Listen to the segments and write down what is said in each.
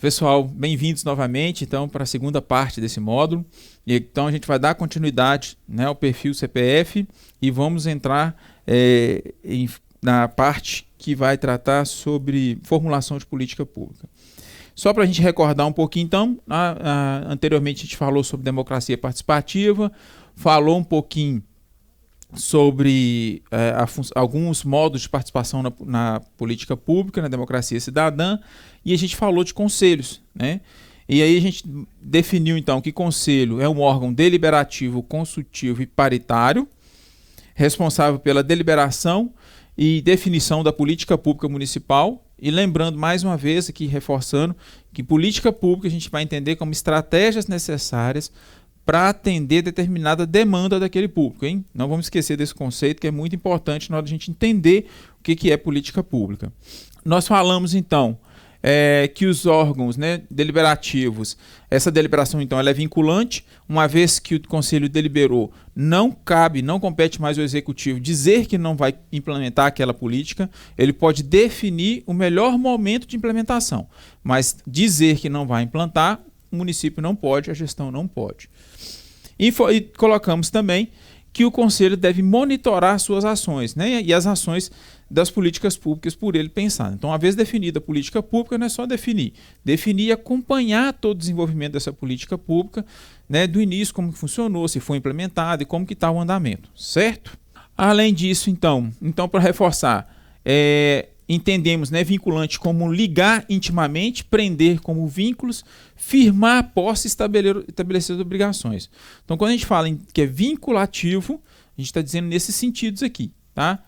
Pessoal, bem-vindos novamente então para a segunda parte desse módulo. Então a gente vai dar continuidade, né, ao perfil CPF e vamos entrar na parte que vai tratar sobre formulação de política pública. Só para a gente recordar um pouquinho, então, anteriormente a gente falou sobre democracia participativa, falou um pouquinho sobre alguns modos de participação na política pública, na democracia cidadã, e a gente falou de conselhos, né? E aí a gente definiu então que conselho é um órgão deliberativo, consultivo e paritário, responsável pela deliberação e definição da política pública municipal. E lembrando mais uma vez aqui, reforçando, que política pública a gente vai entender como estratégias necessárias para atender determinada demanda daquele público, hein? Não vamos esquecer desse conceito, que é muito importante na hora de a gente entender o que é política pública. Nós falamos então que os órgãos, né, deliberativos, essa deliberação então ela é vinculante, uma vez que o conselho deliberou, não compete mais ao executivo dizer que não vai implementar aquela política. Ele pode definir o melhor momento de implementação, mas dizer que não vai implantar, o município não pode, a gestão não pode. E colocamos também que o conselho deve monitorar suas ações, né, e as ações das políticas públicas por ele pensar. Então, uma vez definida a política pública, não é só definir e acompanhar todo o desenvolvimento dessa política pública, né, do início, como que funcionou, se foi implementado e como que está o andamento, certo? Além disso, então para reforçar, entendemos, né, vinculante como ligar intimamente, prender como vínculos, firmar a posse e estabelecer as obrigações. Então, quando a gente fala que é vinculativo, a gente está dizendo nesses sentidos aqui, tá?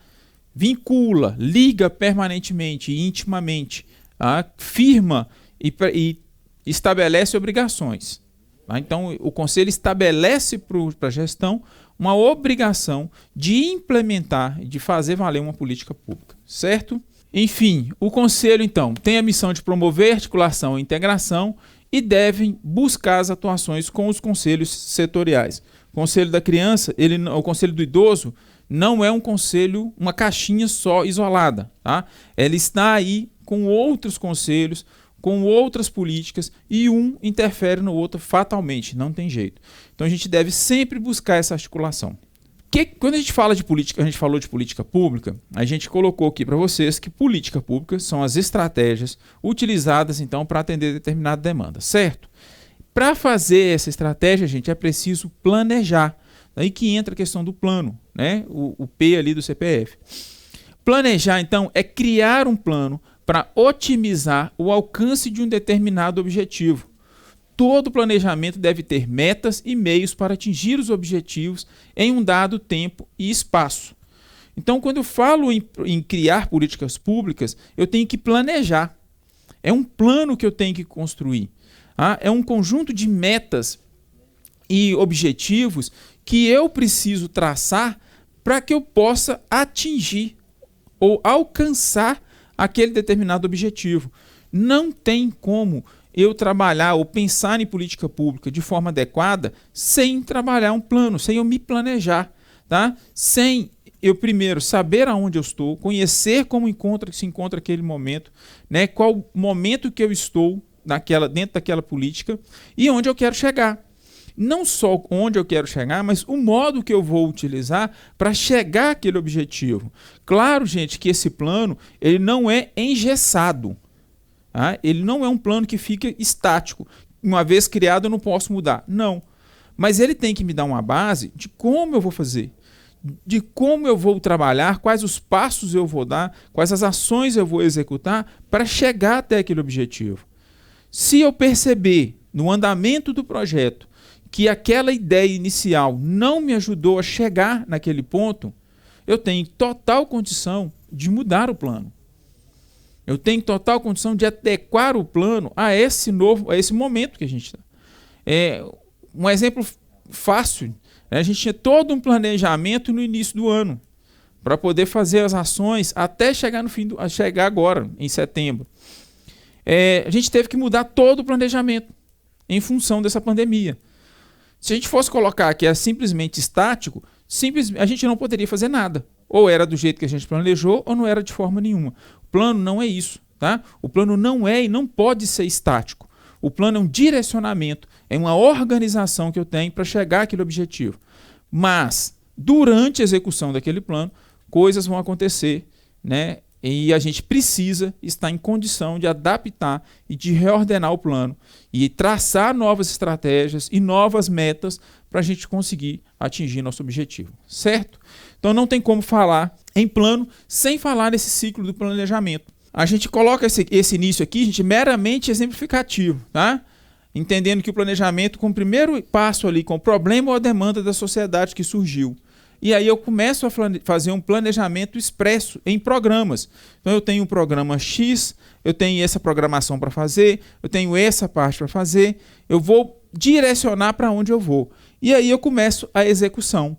Vincula, liga permanentemente e intimamente, tá? Firma e estabelece obrigações. Tá? Então, o Conselho estabelece para a gestão uma obrigação de implementar e de fazer valer uma política pública, certo? Enfim, o Conselho, então, tem a missão de promover articulação e integração e devem buscar as atuações com os conselhos setoriais. O Conselho da Criança, o Conselho do Idoso, não é um conselho, uma caixinha só isolada, tá? Ela está aí com outros conselhos, com outras políticas, e um interfere no outro fatalmente, não tem jeito. Então a gente deve sempre buscar essa articulação. Quando a gente fala de política, a gente falou de política pública, a gente colocou aqui para vocês que política pública são as estratégias utilizadas então para atender determinada demanda, certo? Para fazer essa estratégia, gente, é preciso planejar. Daí que entra a questão do plano, né? O P ali do CPF. Planejar, então, é criar um plano para otimizar o alcance de um determinado objetivo. Todo planejamento deve ter metas e meios para atingir os objetivos em um dado tempo e espaço. Então, quando eu falo em criar políticas públicas, eu tenho que planejar. É um plano que eu tenho que construir. É um conjunto de metas e objetivos que eu preciso traçar para que eu possa atingir ou alcançar aquele determinado objetivo. Não tem como eu trabalhar ou pensar em política pública de forma adequada sem trabalhar um plano, sem eu me planejar, tá? Sem eu primeiro saber aonde eu estou, conhecer como se encontra aquele momento, né? Qual o momento que eu estou dentro daquela política e onde eu quero chegar. Não só onde eu quero chegar, mas o modo que eu vou utilizar para chegar àquele objetivo. Claro, gente, que esse plano ele não é engessado. Tá? Ele não é um plano que fica estático. Uma vez criado, eu não posso mudar. Não. Mas ele tem que me dar uma base de como eu vou fazer, de como eu vou trabalhar, quais os passos eu vou dar, quais as ações eu vou executar para chegar até aquele objetivo. Se eu perceber no andamento do projeto que aquela ideia inicial não me ajudou a chegar naquele ponto, eu tenho total condição de mudar o plano. Eu tenho total condição de adequar o plano a esse momento que a gente está. Um exemplo fácil, né? A gente tinha todo um planejamento no início do ano para poder fazer as ações até chegar chegar agora, em setembro. A gente teve que mudar todo o planejamento em função dessa pandemia. Se a gente fosse colocar que é simplesmente estático, a gente não poderia fazer nada. Ou era do jeito que a gente planejou, ou não era de forma nenhuma. O plano não é isso. tá? O plano não é e não pode ser estático. O plano é um direcionamento, é uma organização que eu tenho para chegar àquele objetivo. Mas, durante a execução daquele plano, coisas vão acontecer, né? E a gente precisa estar em condição de adaptar e de reordenar o plano e traçar novas estratégias e novas metas para a gente conseguir atingir nosso objetivo, certo? Então não tem como falar em plano sem falar nesse ciclo do planejamento. A gente coloca esse início aqui, gente, meramente exemplificativo, tá? Entendendo que o planejamento, com o primeiro passo ali, com o problema ou a demanda da sociedade que surgiu. E aí eu começo a fazer um planejamento expresso em programas. Então eu tenho um programa X, eu tenho essa programação para fazer, eu tenho essa parte para fazer, eu vou direcionar para onde eu vou. E aí eu começo a execução.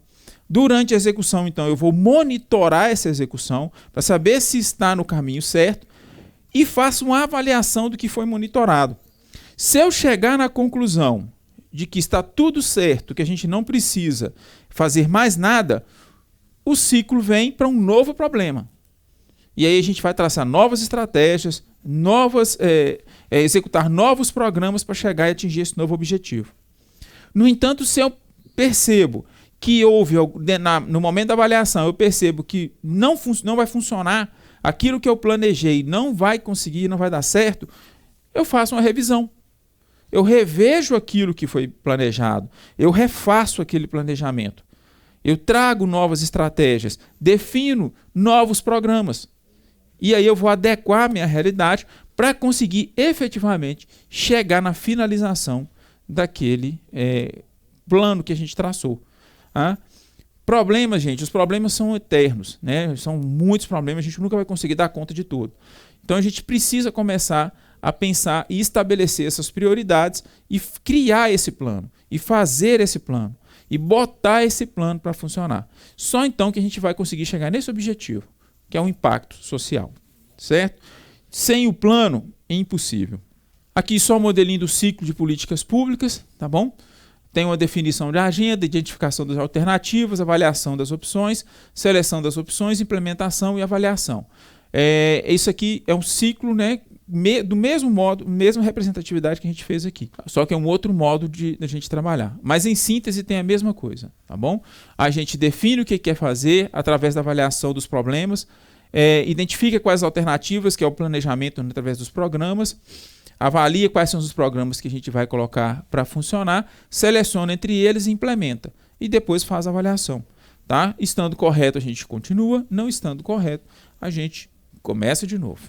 Durante a execução, então, eu vou monitorar essa execução para saber se está no caminho certo e faço uma avaliação do que foi monitorado. Se eu chegar na conclusão de que está tudo certo, que a gente não precisa fazer mais nada, o ciclo vem para um novo problema. E aí a gente vai traçar novas estratégias, executar novos programas para chegar e atingir esse novo objetivo. No entanto, se eu percebo que houve, no momento da avaliação, eu percebo que não vai funcionar, aquilo que eu planejei não vai conseguir, não vai dar certo, eu faço uma revisão. Eu revejo aquilo que foi planejado, eu refaço aquele planejamento, eu trago novas estratégias, defino novos programas. E aí eu vou adequar a minha realidade para conseguir efetivamente chegar na finalização daquele plano que a gente traçou. Problemas, gente, os problemas são eternos, né? São muitos problemas, a gente nunca vai conseguir dar conta de tudo. Então a gente precisa começar a pensar e estabelecer essas prioridades e criar esse plano, e fazer esse plano, e botar esse plano para funcionar. Só então que a gente vai conseguir chegar nesse objetivo, que é o impacto social, certo? Sem o plano, é impossível. Aqui só o modelinho do ciclo de políticas públicas, tá bom? Tem uma definição de agenda, identificação das alternativas, avaliação das opções, seleção das opções, implementação e avaliação. Isso aqui é um ciclo, né, do mesmo modo, mesma representatividade que a gente fez aqui. Só que é um outro modo de a gente trabalhar. Mas em síntese tem a mesma coisa, tá bom? A gente define o que quer fazer através da avaliação dos problemas, identifica quais alternativas, que é o planejamento através dos programas, avalia quais são os programas que a gente vai colocar para funcionar, seleciona entre eles e implementa. E depois faz a avaliação. Tá? Estando correto, a gente continua. Não estando correto, a gente começa de novo.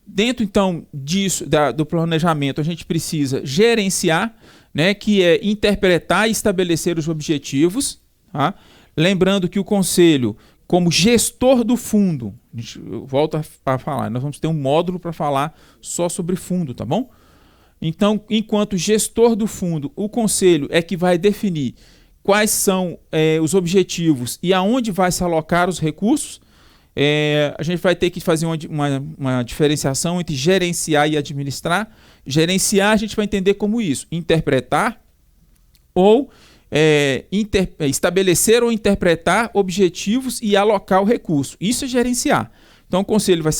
Dentro, então, disso, do planejamento, a gente precisa gerenciar, né, que é interpretar e estabelecer os objetivos. Tá? Lembrando que o conselho, como gestor do fundo, a gente volta a falar, nós vamos ter um módulo para falar só sobre fundo, tá bom? Então, enquanto gestor do fundo, o conselho é que vai definir quais são os objetivos e aonde vai se alocar os recursos. A gente vai ter que fazer uma diferenciação entre gerenciar e administrar. Gerenciar a gente vai entender como isso: interpretar ou estabelecer ou interpretar objetivos e alocar o recurso. Isso é gerenciar. Então o conselho vai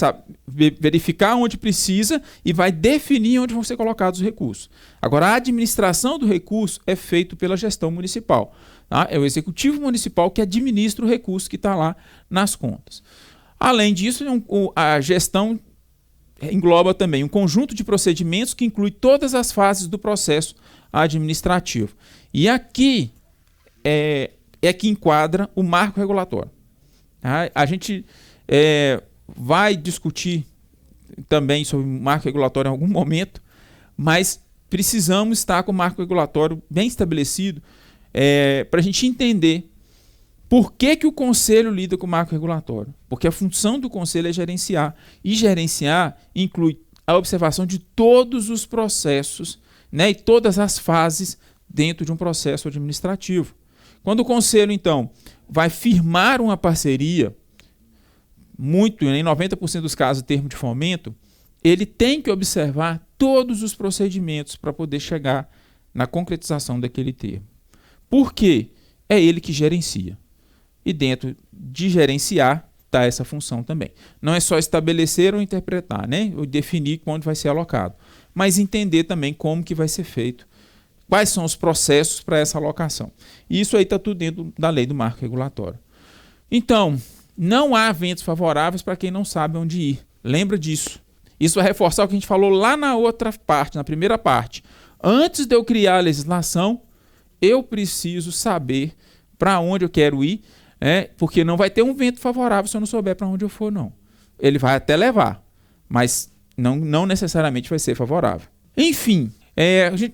verificar onde precisa e vai definir onde vão ser colocados os recursos. Agora, a administração do recurso é feita pela gestão municipal. Tá? É o executivo municipal que administra o recurso que está lá nas contas. Além disso, a gestão engloba também um conjunto de procedimentos que inclui todas as fases do processo administrativo. E aqui é que enquadra o marco regulatório. Tá? A gente vai discutir também sobre o marco regulatório em algum momento, mas precisamos estar com o marco regulatório bem estabelecido para a gente entender por que o conselho lida com o marco regulatório. Porque a função do conselho é gerenciar, e gerenciar inclui a observação de todos os processos, né, e todas as fases dentro de um processo administrativo. Quando o conselho, então, vai firmar uma parceria, em 90% dos casos, termo de fomento, ele tem que observar todos os procedimentos para poder chegar na concretização daquele termo. Por quê? É ele que gerencia. E dentro de gerenciar, executar essa função também. Não é só estabelecer ou interpretar, né? Ou definir quando vai ser alocado, mas entender também como que vai ser feito, quais são os processos para essa alocação. E isso aí está tudo dentro da lei do marco regulatório. Então, não há ventos favoráveis para quem não sabe onde ir. Lembra disso. Isso vai reforçar o que a gente falou lá na outra parte, na primeira parte. Antes de eu criar a legislação, eu preciso saber para onde eu quero ir, porque não vai ter um vento favorável se eu não souber para onde eu for, não. Ele vai até levar, mas não necessariamente vai ser favorável. Enfim,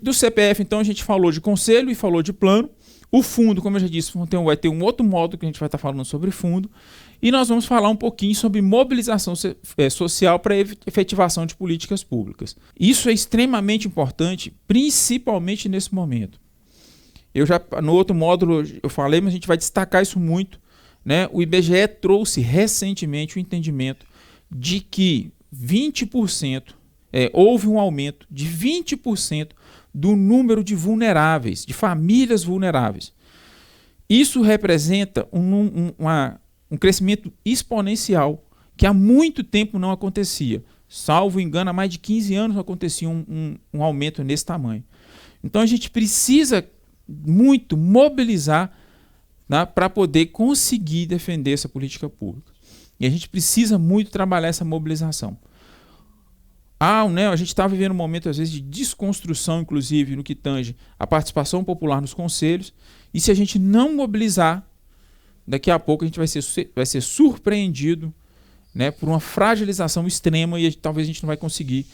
do CPF, então, a gente falou de conselho e falou de plano. O fundo, como eu já disse, vai ter um outro módulo que a gente vai estar falando sobre fundo. E nós vamos falar um pouquinho sobre mobilização social para efetivação de políticas públicas. Isso é extremamente importante, principalmente nesse momento. No outro módulo eu falei, mas a gente vai destacar isso muito, né? O IBGE trouxe recentemente o entendimento de que 20%, houve um aumento de 20% do número de vulneráveis, de famílias vulneráveis. Isso representa um crescimento exponencial que há muito tempo não acontecia. Salvo engano, há mais de 15 anos não acontecia um aumento nesse tamanho. Então a gente precisa muito mobilizar, né, para poder conseguir defender essa política pública. E a gente precisa muito trabalhar essa mobilização. A gente está vivendo um momento, às vezes, de desconstrução, inclusive, no que tange a participação popular nos conselhos. E se a gente não mobilizar, daqui a pouco a gente vai ser surpreendido, né, por uma fragilização extrema e talvez a gente não vai conseguir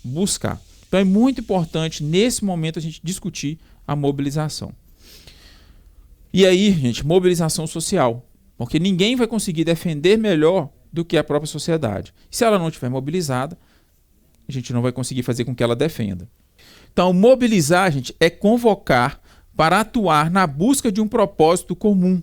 buscar. Então é muito importante, nesse momento, a gente discutir a mobilização. E aí, gente, mobilização social. Porque ninguém vai conseguir defender melhor do que a própria sociedade. Se ela não estiver mobilizada, a gente não vai conseguir fazer com que ela defenda. Então, mobilizar, gente, é convocar para atuar na busca de um propósito comum,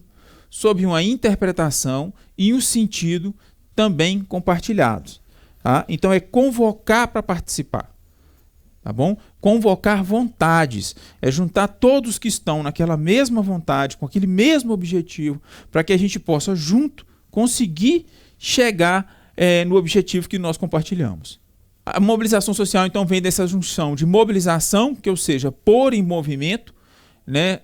sob uma interpretação e um sentido também compartilhados. Tá? Então, é convocar para participar. Tá bom? Convocar vontades, é juntar todos que estão naquela mesma vontade, com aquele mesmo objetivo, para que a gente possa, junto, conseguir chegar no objetivo que nós compartilhamos. A mobilização social, então, vem dessa junção de mobilização, que ou seja, pôr em movimento, né,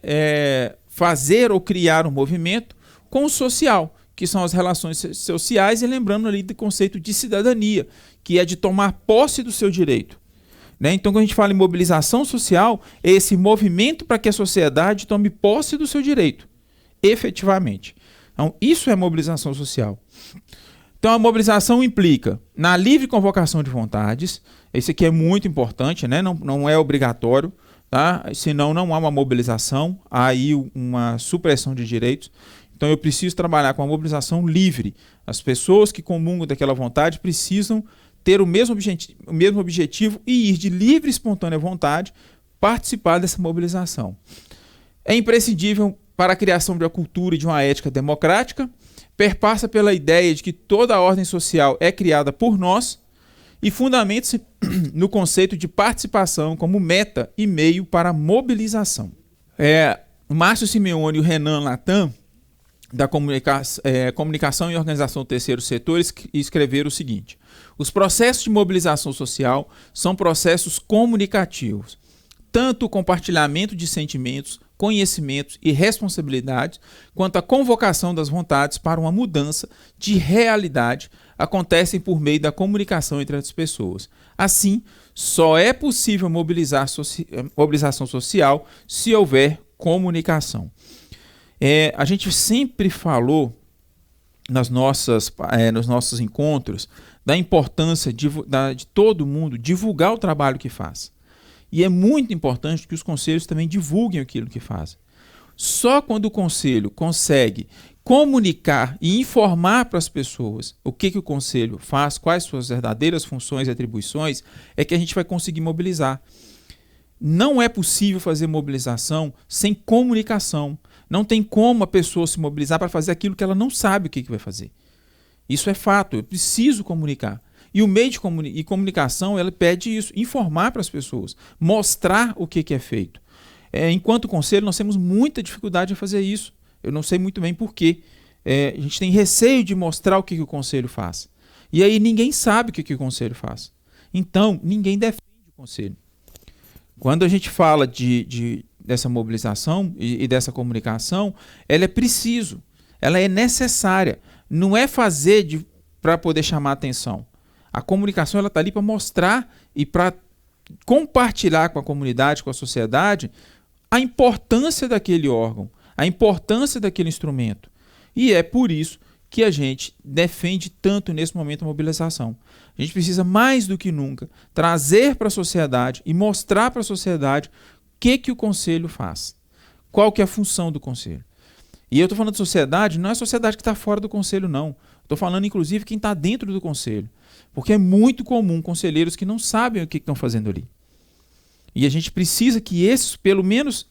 fazer ou criar um movimento, com o social, que são as relações sociais, e lembrando ali do conceito de cidadania, que é de tomar posse do seu direito. Né? Então, quando a gente fala em mobilização social, é esse movimento para que a sociedade tome posse do seu direito, efetivamente. Então, isso é mobilização social. Então, a mobilização implica na livre convocação de vontades. Esse aqui é muito importante, né? Não é obrigatório, tá? Senão não há uma mobilização, há aí uma supressão de direitos. Então, eu preciso trabalhar com a mobilização livre. As pessoas que comungam daquela vontade precisam ter o mesmo objetivo e ir de livre e espontânea vontade participar dessa mobilização. É imprescindível para a criação de uma cultura e de uma ética democrática, perpassa pela ideia de que toda a ordem social é criada por nós e fundamenta-se no conceito de participação como meta e meio para a mobilização. O Márcio Simeone e o Renan Latam, da Comunicação e Organização do Terceiro Setor, escreveram o seguinte: os processos de mobilização social são processos comunicativos. Tanto o compartilhamento de sentimentos, conhecimentos e responsabilidades, quanto a convocação das vontades para uma mudança de realidade acontecem por meio da comunicação entre as pessoas. Assim, só é possível mobilização social se houver comunicação. A gente sempre falou nos nossos encontros da importância de todo mundo divulgar o trabalho que faz. E é muito importante que os conselhos também divulguem aquilo que fazem. Só quando o conselho consegue comunicar e informar para as pessoas o que o conselho faz, quais suas verdadeiras funções e atribuições, é que a gente vai conseguir mobilizar. Não é possível fazer mobilização sem comunicação. Não tem como a pessoa se mobilizar para fazer aquilo que ela não sabe o que vai fazer. Isso é fato, eu preciso comunicar. E o meio de comunicação, ela pede isso, informar para as pessoas, mostrar o que é feito. Enquanto conselho, nós temos muita dificuldade em fazer isso. Eu não sei muito bem por quê. a gente tem receio de mostrar o que o conselho faz. E aí ninguém sabe o que o conselho faz. Então, ninguém defende o conselho. Quando a gente fala dessa mobilização e dessa comunicação, ela é preciso, ela é necessária. Não é fazer para poder chamar atenção. A comunicação está ali para mostrar e para compartilhar com a comunidade, com a sociedade, a importância daquele órgão, a importância daquele instrumento. E é por isso que a gente defende tanto nesse momento a mobilização. A gente precisa mais do que nunca trazer para a sociedade e mostrar para a sociedade o que o Conselho faz. Qual que é a função do Conselho. E eu estou falando de sociedade, não é a sociedade que está fora do Conselho, não. Estou falando, inclusive, quem está dentro do Conselho. Porque é muito comum conselheiros que não sabem o que estão fazendo ali. E a gente precisa que esses, pelo menos,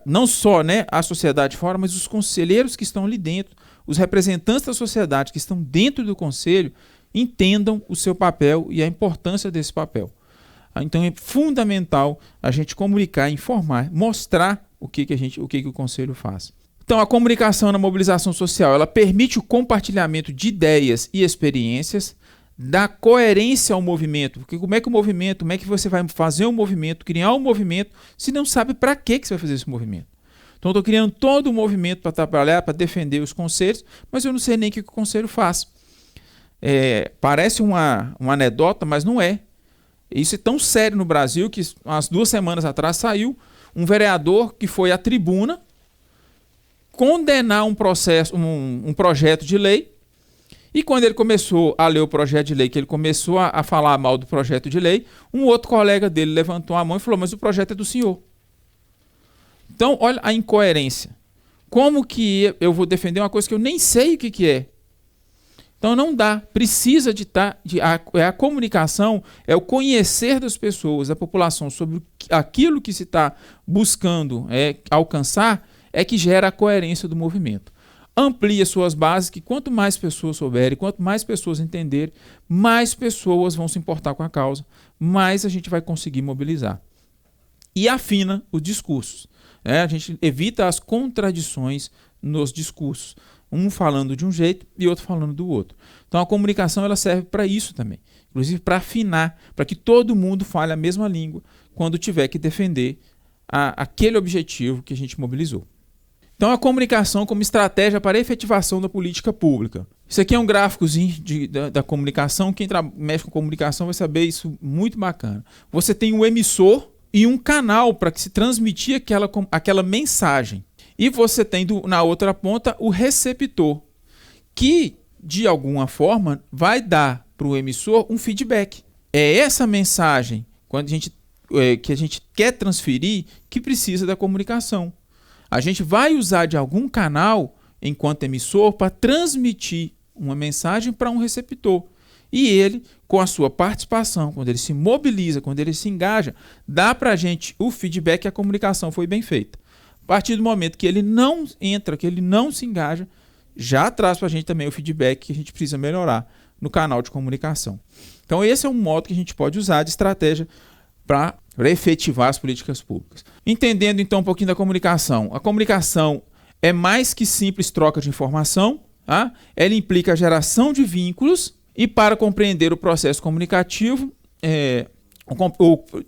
não só, né, a sociedade fora, mas os conselheiros que estão ali dentro, os representantes da sociedade que estão dentro do Conselho, entendam o seu papel e a importância desse papel. Então é fundamental a gente comunicar, informar, mostrar o que o Conselho faz. Então a comunicação na mobilização social, ela permite o compartilhamento de ideias e experiências, dá coerência ao movimento. Porque como é que você vai fazer um movimento, criar um movimento, se não sabe para que você vai fazer esse movimento? Então eu estou criando todo um movimento para trabalhar, para defender os conselhos, mas eu não sei nem o que o conselho faz. Parece uma anedota, mas não é. Isso é tão sério no Brasil que umas 2 semanas atrás saiu um vereador que foi à tribuna condenar um projeto de lei, e quando ele começou a ler o projeto de lei, que ele começou a falar mal do projeto de lei, um outro colega dele levantou a mão e falou, mas o projeto é do senhor. Então, olha a incoerência. Como que eu vou defender uma coisa que eu nem sei o que é? Então não dá, precisa a comunicação, é o conhecer das pessoas, da população, sobre aquilo que se está buscando alcançar, é que gera a coerência do movimento. Amplia suas bases, que quanto mais pessoas souberem, quanto mais pessoas entenderem, mais pessoas vão se importar com a causa, mais a gente vai conseguir mobilizar. E afina os discursos. A gente evita as contradições nos discursos. Um falando de um jeito e outro falando do outro. Então a comunicação ela serve para isso também. Inclusive para afinar, para que todo mundo fale a mesma língua quando tiver que defender aquele objetivo que a gente mobilizou. Então a comunicação como estratégia para a efetivação da política pública. Isso aqui é um gráficozinho da comunicação. Quem mexe com comunicação vai saber isso muito bacana. Você tem um emissor e um canal para que se transmitir aquela mensagem. E você tem na outra ponta o receptor, que de alguma forma vai dar para o emissor um feedback. É essa mensagem que a gente quer transferir que precisa da comunicação. A gente vai usar de algum canal, enquanto emissor, para transmitir uma mensagem para um receptor. E ele, com a sua participação, quando ele se mobiliza, quando ele se engaja, dá para a gente o feedback que a comunicação foi bem feita. A partir do momento que ele não entra, que ele não se engaja, já traz para a gente também o feedback que a gente precisa melhorar no canal de comunicação. Então esse é um modo que a gente pode usar de estratégia para efetivar as políticas públicas. Entendendo então um pouquinho da comunicação. A comunicação é mais que simples troca de informação, tá? Ela implica a geração de vínculos e para compreender o processo comunicativo,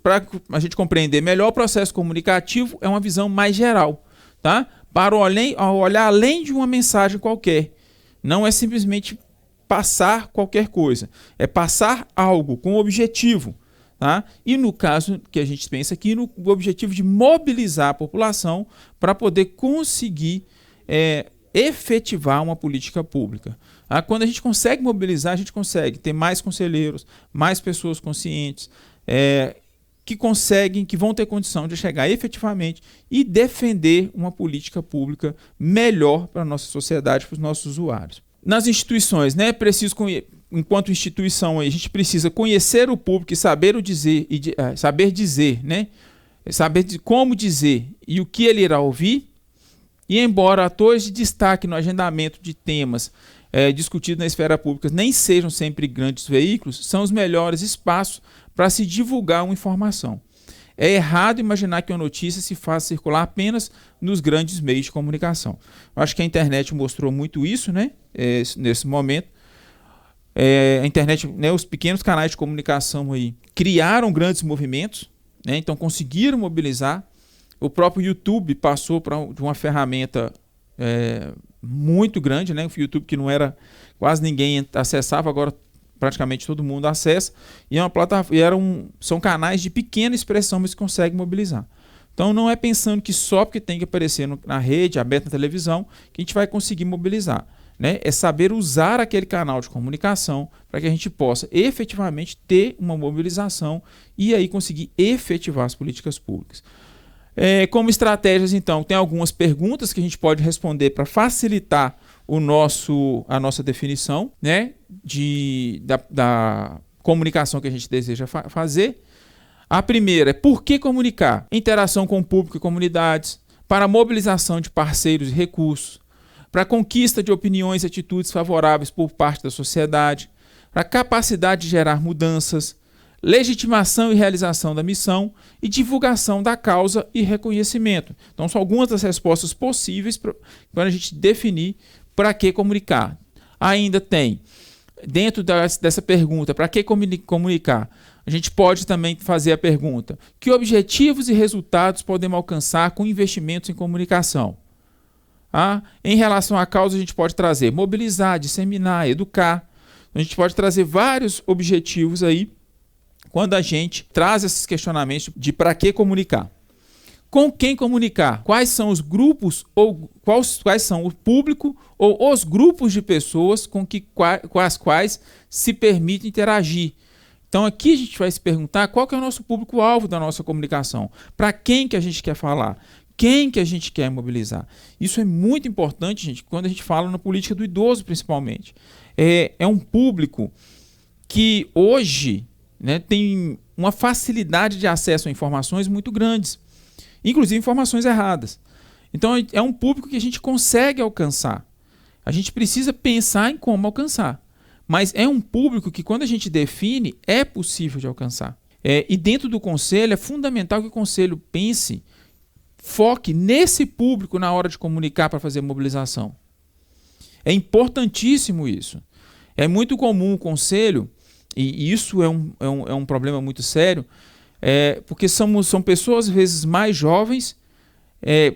para a gente compreender melhor o processo comunicativo, é uma visão mais geral, tá? Para olhar além de uma mensagem qualquer. Não é simplesmente passar qualquer coisa, é passar algo com objetivo. Tá? E no caso que a gente pensa aqui, no objetivo de mobilizar a população para poder conseguir efetivar uma política pública. Tá? Quando a gente consegue mobilizar, a gente consegue ter mais conselheiros, mais pessoas conscientes, que vão ter condição de chegar efetivamente e defender uma política pública melhor para a nossa sociedade, para os nossos usuários. Nas instituições, né, enquanto instituição, a gente precisa conhecer o público e saber dizer, né, saber como dizer e o que ele irá ouvir. E embora atores de destaque no agendamento de temas discutidos na esfera pública nem sejam sempre grandes veículos, são os melhores espaços para se divulgar uma informação. É errado imaginar que uma notícia se faz circular apenas nos grandes meios de comunicação. Eu acho que a internet mostrou muito isso, né? Nesse momento. A internet, né, os pequenos canais de comunicação aí criaram grandes movimentos, né? Então conseguiram mobilizar. O próprio YouTube passou de uma ferramenta muito grande, né? O YouTube que não era, quase ninguém acessava, agora praticamente todo mundo acessa, e é uma plataforma, são canais de pequena expressão, mas conseguem mobilizar. Então não é pensando que só porque tem que aparecer na rede, aberta na televisão, que a gente vai conseguir mobilizar, né? É saber usar aquele canal de comunicação para que a gente possa efetivamente ter uma mobilização e aí conseguir efetivar as políticas públicas. Como estratégias, então, tem algumas perguntas que a gente pode responder para facilitar a nossa definição, né, da comunicação que a gente deseja fazer. A primeira é por que comunicar? Interação com o público e comunidades, para a mobilização de parceiros e recursos, para a conquista de opiniões e atitudes favoráveis por parte da sociedade, para a capacidade de gerar mudanças, legitimação e realização da missão e divulgação da causa e reconhecimento. Então, são algumas das respostas possíveis para a gente definir para que comunicar. Ainda tem, dentro dessa pergunta, para que comunicar? A gente pode também fazer a pergunta: que objetivos e resultados podemos alcançar com investimentos em comunicação? Em relação à causa, a gente pode trazer mobilizar, disseminar, educar. A gente pode trazer vários objetivos aí quando a gente traz esses questionamentos de para que comunicar. Com quem comunicar? Quais são os grupos ou quais são o público ou os grupos de pessoas com as quais se permite interagir? Então aqui a gente vai se perguntar qual que é o nosso público-alvo da nossa comunicação. Para quem que a gente quer falar? Quem que a gente quer mobilizar? Isso é muito importante, gente, quando a gente fala na política do idoso, principalmente. É um público que hoje, né, tem uma facilidade de acesso a informações muito grandes, inclusive informações erradas. Então é um público que a gente consegue alcançar. A gente precisa pensar em como alcançar. Mas é um público que, quando a gente define, é possível de alcançar. E dentro do conselho, é fundamental que o conselho pense, foque nesse público na hora de comunicar para fazer mobilização. É importantíssimo isso. É muito comum o conselho, e isso é um problema muito sério, porque são pessoas, às vezes, mais jovens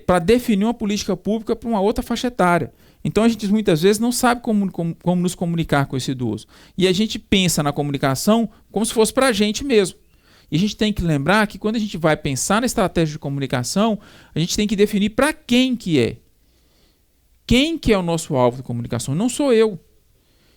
para definir uma política pública para uma outra faixa etária. Então a gente muitas vezes não sabe como nos comunicar com esse idoso. E a gente pensa na comunicação como se fosse para a gente mesmo. E a gente tem que lembrar que quando a gente vai pensar na estratégia de comunicação, a gente tem que definir para quem que é. Quem que é o nosso alvo de comunicação? Não sou eu.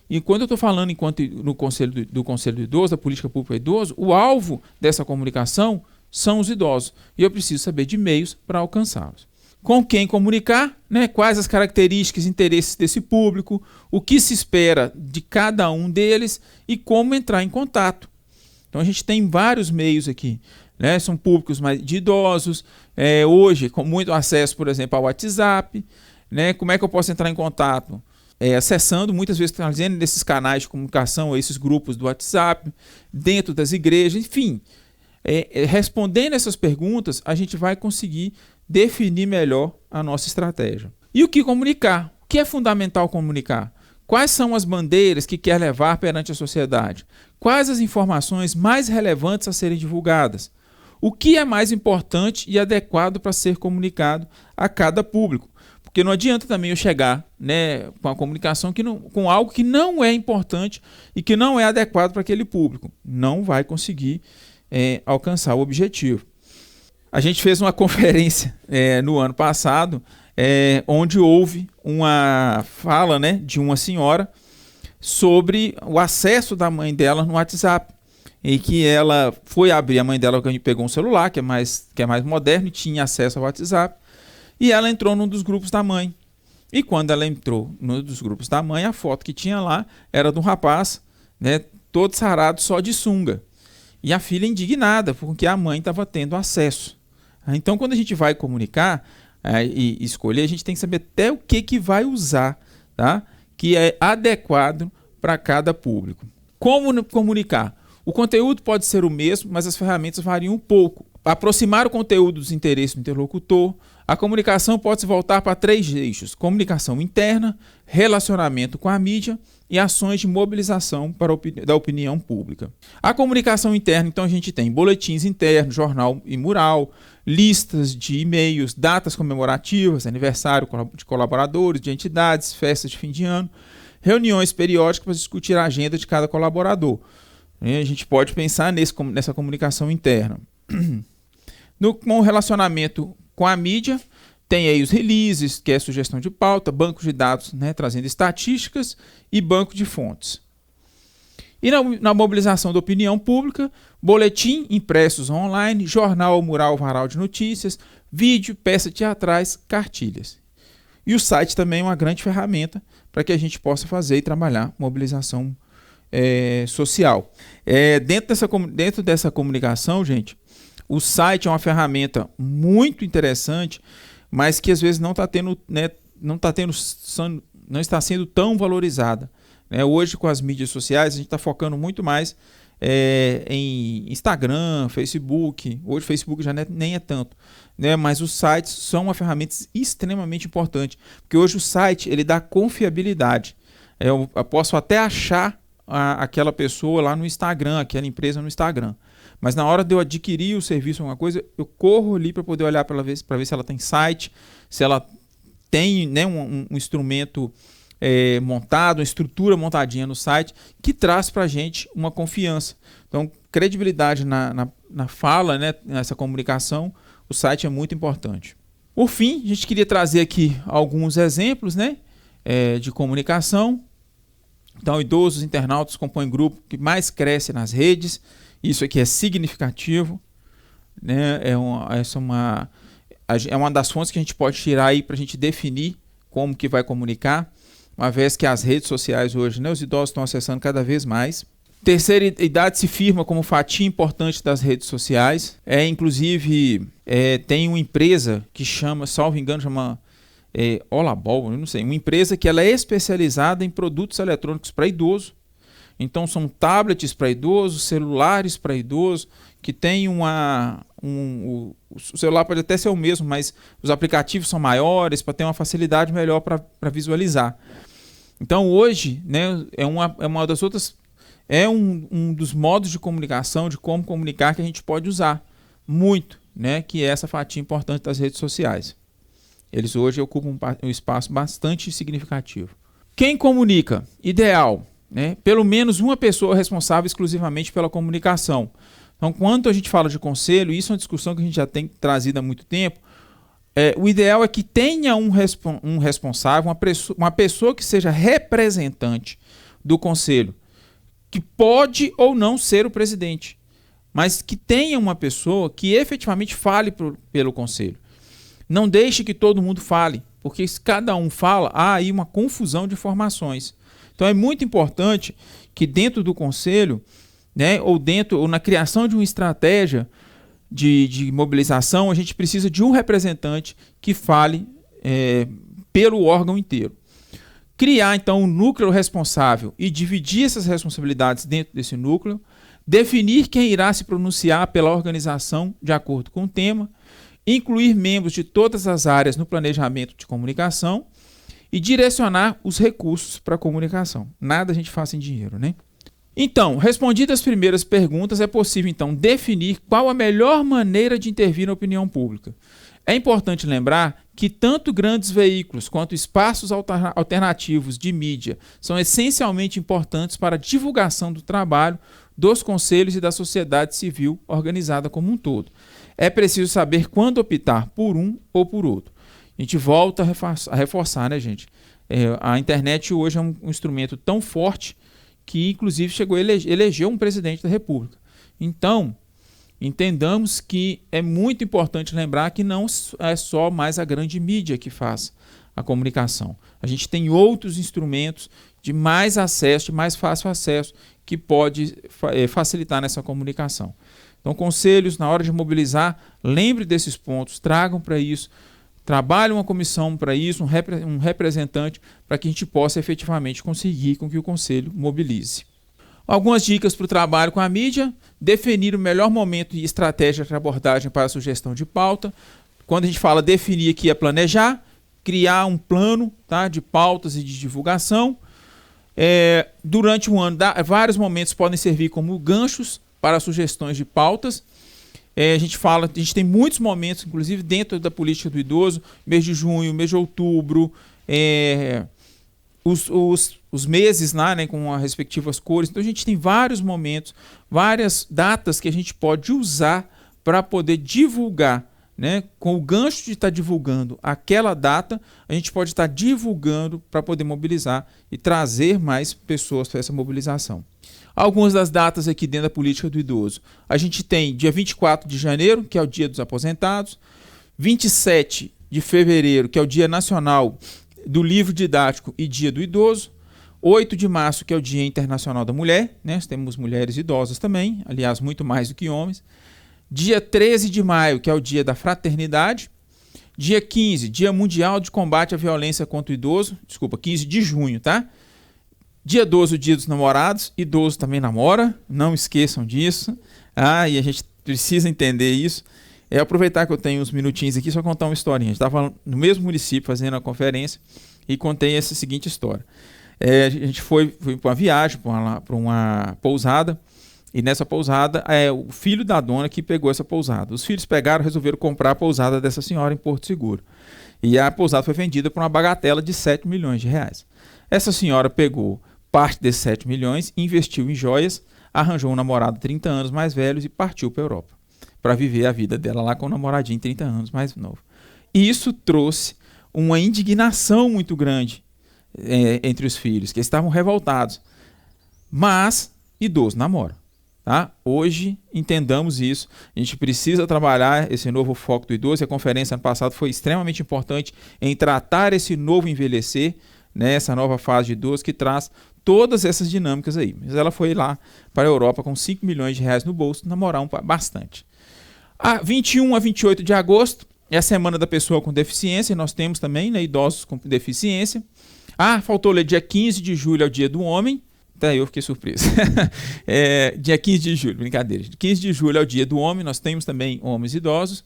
E quando eu estou falando do Conselho do Idoso, da política pública do idoso, o alvo dessa comunicação são os idosos. E eu preciso saber de meios para alcançá-los. Com quem comunicar, né? Quais as características e interesses desse público, o que se espera de cada um deles e como entrar em contato. Então a gente tem vários meios aqui, né? São públicos mais de idosos, hoje com muito acesso, por exemplo, ao WhatsApp, né? Como é que eu posso entrar em contato? Acessando, muitas vezes, trazendo desses canais de comunicação, esses grupos do WhatsApp, dentro das igrejas, enfim. Respondendo essas perguntas, a gente vai conseguir definir melhor a nossa estratégia. E o que comunicar? O que é fundamental comunicar? Quais são as bandeiras que quer levar perante a sociedade? Quais as informações mais relevantes a serem divulgadas? O que é mais importante e adequado para ser comunicado a cada público? Porque não adianta também eu chegar, né, com a comunicação com algo que não é importante e que não é adequado para aquele público. Não vai conseguir alcançar o objetivo. A gente fez uma conferência no ano passado, onde houve uma fala, né, de uma senhora sobre o acesso da mãe dela no WhatsApp. E que ela foi abrir, a mãe dela pegou um celular, que é mais moderno, e tinha acesso ao WhatsApp. E ela entrou num dos grupos da mãe. E quando ela entrou num dos grupos da mãe, a foto que tinha lá era de um rapaz, né, todo sarado, só de sunga. E a filha indignada, porque a mãe estava tendo acesso. Então, quando a gente vai comunicar e escolher, a gente tem que saber até o que vai usar, tá? Que é adequado para cada público. Como comunicar? O conteúdo pode ser o mesmo, mas as ferramentas variam um pouco. aproximar o conteúdo dos interesses do interlocutor. A comunicação pode se voltar para 3 eixos: comunicação interna, relacionamento com a mídia e ações de mobilização da opinião pública. A comunicação interna, então, a gente tem boletins internos, jornal e mural, listas de e-mails, datas comemorativas, aniversário de colaboradores, de entidades, festas de fim de ano, reuniões periódicas para discutir a agenda de cada colaborador. E a gente pode pensar nessa comunicação interna. Com o relacionamento com a mídia, tem aí os releases, que é sugestão de pauta, banco de dados, né, trazendo estatísticas, e banco de fontes. E na mobilização da opinião pública, boletim, impressos online, jornal, mural, varal de notícias, vídeo, peças teatrais, cartilhas. E o site também é uma grande ferramenta para que a gente possa fazer e trabalhar mobilização social. Dentro dessa comunicação, gente, o site é uma ferramenta muito interessante, mas que às vezes não está sendo tão valorizada. Hoje, com as mídias sociais, a gente está focando muito mais em Instagram, Facebook. Hoje o Facebook já nem é tanto, mas os sites são uma ferramenta extremamente importante, porque hoje o site ele dá confiabilidade. Eu posso até achar aquela pessoa lá no Instagram, aquela empresa no Instagram, mas na hora de eu adquirir o serviço, alguma coisa, eu corro ali para poder olhar para ver se ela tem site, se ela tem, né, um instrumento montado, uma estrutura montadinha no site, que traz para a gente uma confiança. Então, credibilidade na fala, né, nessa comunicação, o site é muito importante. Por fim, a gente queria trazer aqui alguns exemplos, né, de comunicação. Então, idosos internautas compõem o grupo que mais cresce nas redes. Isso aqui é significativo, né? É uma das fontes que a gente pode tirar aí para a gente definir como que vai comunicar, uma vez que as redes sociais hoje, né, os idosos estão acessando cada vez mais. Terceira idade se firma como fatia importante das redes sociais. Inclusive, tem uma empresa que chama, salvo engano, Olabol, eu não sei, uma empresa que ela é especializada em produtos eletrônicos para idoso. Então são tablets para idosos, celulares para idosos, que tem o celular pode até ser o mesmo, mas os aplicativos são maiores para ter uma facilidade melhor para visualizar. Então hoje, né, é uma das outras, um dos modos de comunicação, de como comunicar, que a gente pode usar muito, né, que é essa fatia importante das redes sociais. Eles hoje ocupam um espaço bastante significativo. Quem comunica? Ideal, né? Pelo menos uma pessoa responsável exclusivamente pela comunicação. Então, quando a gente fala de conselho, isso é uma discussão que a gente já tem trazido há muito tempo, o ideal é que tenha um responsável, uma pessoa que seja representante do conselho, que pode ou não ser o presidente, mas que tenha uma pessoa que efetivamente fale pelo conselho. Não deixe que todo mundo fale, porque se cada um fala, há aí uma confusão de informações. Então é muito importante que dentro do conselho, né, ou na criação de uma estratégia de mobilização, a gente precisa de um representante que fale pelo órgão inteiro. Criar, então, um núcleo responsável e dividir essas responsabilidades dentro desse núcleo, definir quem irá se pronunciar pela organização de acordo com o tema, incluir membros de todas as áreas no planejamento de comunicação e direcionar os recursos para a comunicação. Nada a gente faz sem dinheiro, né? Então, respondidas as primeiras perguntas, é possível, então, definir qual a melhor maneira de intervir na opinião pública. É importante lembrar que tanto grandes veículos quanto espaços alternativos de mídia são essencialmente importantes para a divulgação do trabalho dos conselhos e da sociedade civil organizada como um todo. É preciso saber quando optar por um ou por outro. A gente volta a reforçar, né, gente? A internet hoje é um instrumento tão forte que, inclusive, chegou a eleger um presidente da República. Então, entendamos que é muito importante lembrar que não é só mais a grande mídia que faz a comunicação. A gente tem outros instrumentos de mais acesso, de mais fácil acesso, que pode facilitar nessa comunicação. Então, conselhos, na hora de mobilizar, lembre desses pontos, tragam para isso, trabalhe uma comissão para isso, um representante, para que a gente possa efetivamente conseguir com que o conselho mobilize. Algumas dicas para o trabalho com a mídia: definir o melhor momento e estratégia de abordagem para a sugestão de pauta. Quando a gente fala definir aqui é planejar, criar um plano, tá, de pautas e de divulgação. Durante um ano, vários momentos podem servir como ganchos para sugestões de pautas. A gente tem muitos momentos, inclusive dentro da política do idoso, mês de junho, mês de outubro, os meses lá, né, com as respectivas cores. Então a gente tem vários momentos, várias datas que a gente pode usar para poder divulgar, né, com o gancho de estar divulgando aquela data, a gente pode estar divulgando para poder mobilizar e trazer mais pessoas para essa mobilização. Algumas das datas aqui dentro da política do idoso. A gente tem dia 24 de janeiro, que é o Dia dos Aposentados, 27 de fevereiro, que é o Dia Nacional do Livro Didático e Dia do Idoso, 8 de março, que é o Dia Internacional da Mulher, né? Nós temos mulheres idosas também, aliás, muito mais do que homens. Dia 13 de maio, que é o Dia da Fraternidade. Dia 15, Dia Mundial de Combate à Violência contra o Idoso. Desculpa, 15 de junho, tá? Dia 12, o Dia dos Namorados. Idoso também namora, não esqueçam disso. E a gente precisa entender isso. Aproveitar que eu tenho uns minutinhos aqui, só contar uma historinha. A gente estava no mesmo município fazendo a conferência e contei essa seguinte história. A gente foi para uma viagem, para uma pousada. E nessa pousada, o filho da dona que pegou essa pousada. Os filhos pegaram e resolveram comprar a pousada dessa senhora em Porto Seguro. E a pousada foi vendida por uma bagatela de 7 milhões de reais. Essa senhora pegou parte desses 7 milhões, investiu em joias, arranjou um namorado de 30 anos mais velho e partiu para a Europa, para viver a vida dela lá com um namoradinho de 30 anos mais novo. E isso trouxe uma indignação muito grande entre os filhos, que estavam revoltados. Mas idoso namora. Tá? Hoje, entendamos isso. A gente precisa trabalhar esse novo foco do idoso. A conferência ano passado foi extremamente importante em tratar esse novo envelhecer, né, essa nova fase de idoso que traz todas essas dinâmicas aí. Mas ela foi lá para a Europa com 5 milhões de reais no bolso, namorar bastante. 21 a 28 de agosto é a Semana da Pessoa com Deficiência. Nós temos também, né, idosos com deficiência. Faltou ler, dia 15 de julho é o Dia do Homem. Até eu fiquei surpreso. Dia 15 de julho, brincadeira. 15 de julho é o Dia do Homem, nós temos também homens idosos.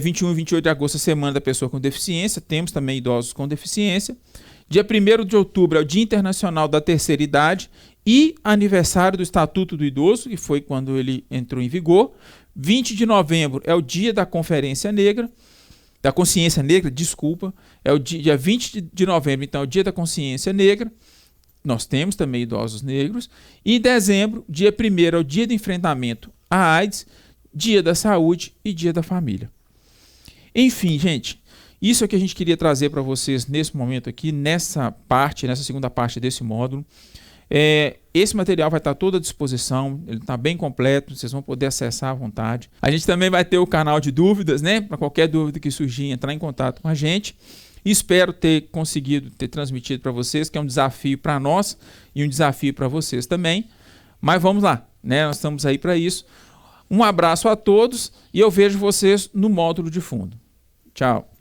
21 e 28 de agosto é a Semana da Pessoa com Deficiência, temos também idosos com deficiência. Dia 1º de outubro é o Dia Internacional da Terceira Idade e aniversário do Estatuto do Idoso, que foi quando ele entrou em vigor. 20 de novembro é o Dia da Conferência Negra, da Consciência Negra, desculpa. É o dia 20 de novembro, então, é o Dia da Consciência Negra. Nós temos também idosos negros. E em dezembro, dia 1º, é o Dia do Enfrentamento à AIDS, Dia da Saúde e Dia da Família. Enfim, gente, isso é o que a gente queria trazer para vocês nesse momento aqui, nessa segunda parte desse módulo. Esse material vai estar todo à disposição, ele está bem completo, vocês vão poder acessar à vontade. A gente também vai ter o canal de dúvidas, né? Para qualquer dúvida que surgir, entrar em contato com a gente. Espero ter conseguido ter transmitido para vocês, que é um desafio para nós e um desafio para vocês também. Mas vamos lá, né? Nós estamos aí para isso. Um abraço a todos e eu vejo vocês no módulo de fundo. Tchau.